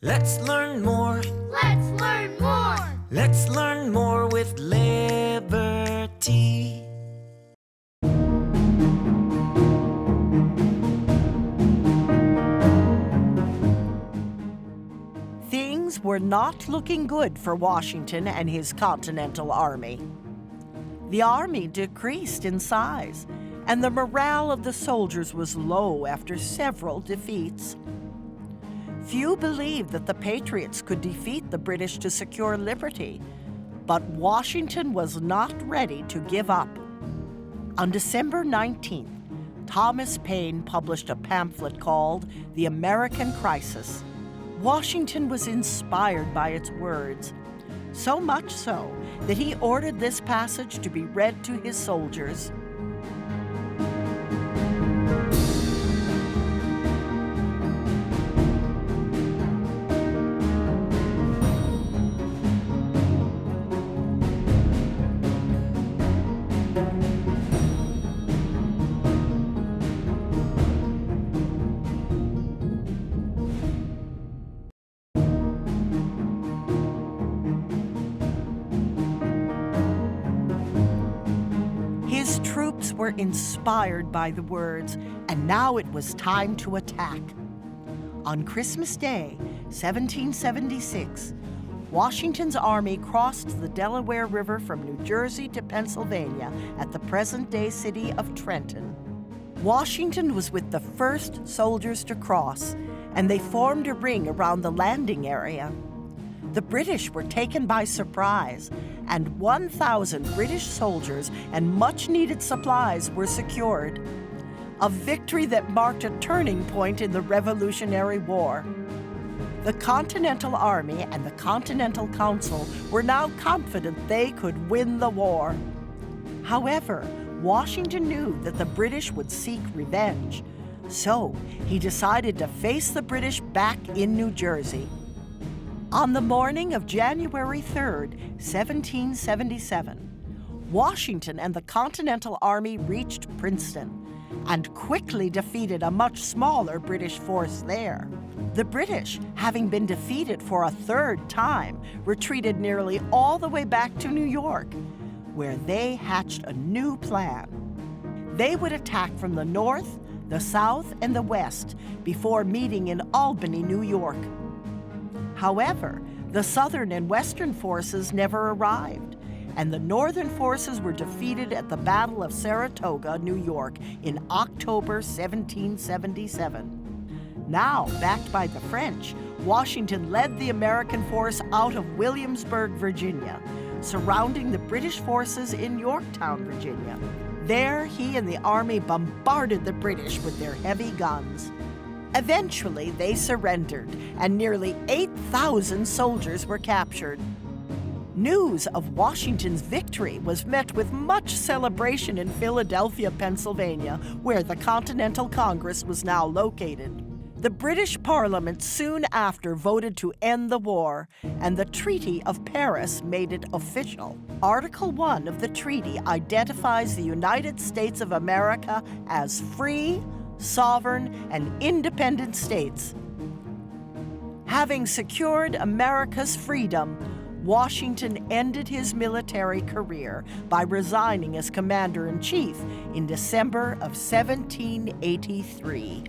Let's learn more. Let's learn more. Let's learn more with Liberty. Things were not looking good for Washington and his Continental Army. The army decreased in size, and the morale of the soldiers was low after several defeats. Few believed that the Patriots could defeat the British to secure liberty, but Washington was not ready to give up. On December 19th, Thomas Paine published a pamphlet called The American Crisis. Washington was inspired by its words, so much so that he ordered this passage to be read to his soldiers. His troops were inspired by the words, and now it was time to attack. On Christmas Day, 1776, Washington's army crossed the Delaware River from New Jersey to Pennsylvania at the present-day city of Trenton. Washington was with the first soldiers to cross, and they formed a ring around the landing area. The British were taken by surprise, and 1,000 British soldiers and much-needed supplies were secured. A victory that marked a turning point in the Revolutionary War. The Continental Army and the Continental Council were now confident they could win the war. However, Washington knew that the British would seek revenge, so he decided to face the British back in New Jersey. On the morning of January 3rd, 1777, Washington and the Continental Army reached Princeton and quickly defeated a much smaller British force there. The British, having been defeated for a third time, retreated nearly all the way back to New York, where they hatched a new plan. They would attack from the north, the south, and the west before meeting in Albany, New York. However, the southern and western forces never arrived, and the northern forces were defeated at the Battle of Saratoga, New York, in October 1777. Now, backed by the French, Washington led the American force out of Williamsburg, Virginia, surrounding the British forces in Yorktown, Virginia. There, he and the army bombarded the British with their heavy guns. Eventually, they surrendered, and nearly 8,000 soldiers were captured. News of Washington's victory was met with much celebration in Philadelphia, Pennsylvania, where the Continental Congress was now located. The British Parliament soon after voted to end the war, and the Treaty of Paris made it official. Article 1 of the treaty identifies the United States of America as free, sovereign, and independent states. Having secured America's freedom, Washington ended his military career by resigning as commander-in-chief in December of 1783.